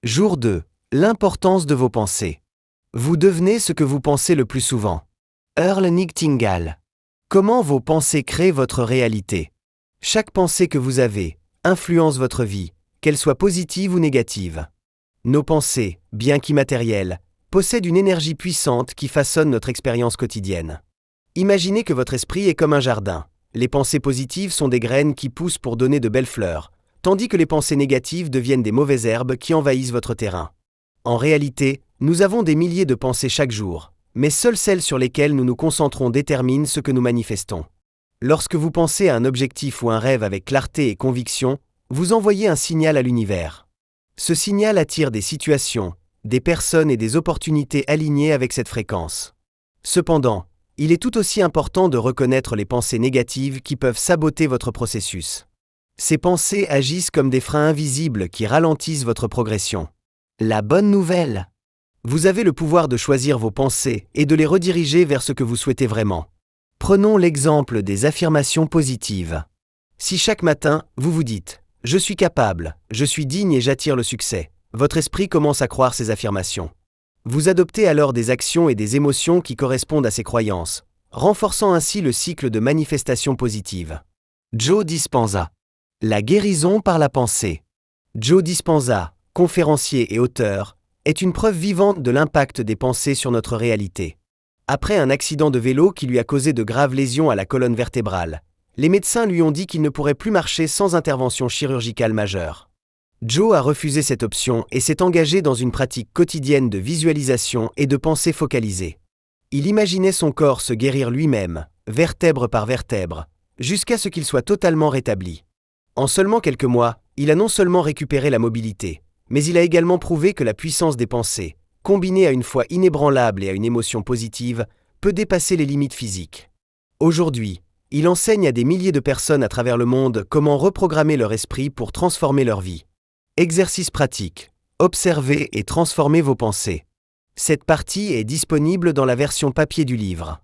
Jour 2. L'importance de vos pensées. Vous devenez ce que vous pensez le plus souvent. Earl Nightingale. Comment vos pensées créent votre réalité? Chaque pensée que vous avez influence votre vie, qu'elle soit positive ou négative. Nos pensées, bien qu'immatérielles, possèdent une énergie puissante qui façonne notre expérience quotidienne. Imaginez que votre esprit est comme un jardin. Les pensées positives sont des graines qui poussent pour donner de belles fleurs, tandis que les pensées négatives deviennent des mauvaises herbes qui envahissent votre terrain. En réalité, nous avons des milliers de pensées chaque jour, mais seules celles sur lesquelles nous nous concentrons déterminent ce que nous manifestons. Lorsque vous pensez à un objectif ou un rêve avec clarté et conviction, vous envoyez un signal à l'univers. Ce signal attire des situations, des personnes et des opportunités alignées avec cette fréquence. Cependant, il est tout aussi important de reconnaître les pensées négatives qui peuvent saboter votre processus. Ces pensées agissent comme des freins invisibles qui ralentissent votre progression. La bonne nouvelle: vous avez le pouvoir de choisir vos pensées et de les rediriger vers ce que vous souhaitez vraiment. Prenons l'exemple des affirmations positives. Si chaque matin, vous vous dites « Je suis capable, je suis digne et j'attire le succès », votre esprit commence à croire ces affirmations. Vous adoptez alors des actions et des émotions qui correspondent à ces croyances, renforçant ainsi le cycle de manifestation positive. Joe Dispenza. La guérison par la pensée. Joe Dispenza, conférencier et auteur, est une preuve vivante de l'impact des pensées sur notre réalité. Après un accident de vélo qui lui a causé de graves lésions à la colonne vertébrale, les médecins lui ont dit qu'il ne pourrait plus marcher sans intervention chirurgicale majeure. Joe a refusé cette option et s'est engagé dans une pratique quotidienne de visualisation et de pensée focalisée. Il imaginait son corps se guérir lui-même, vertèbre par vertèbre, jusqu'à ce qu'il soit totalement rétabli. En seulement quelques mois, il a non seulement récupéré la mobilité, mais il a également prouvé que la puissance des pensées, combinée à une foi inébranlable et à une émotion positive, peut dépasser les limites physiques. Aujourd'hui, il enseigne à des milliers de personnes à travers le monde comment reprogrammer leur esprit pour transformer leur vie. Exercice pratique. Observez et transformez vos pensées. Cette partie est disponible dans la version papier du livre.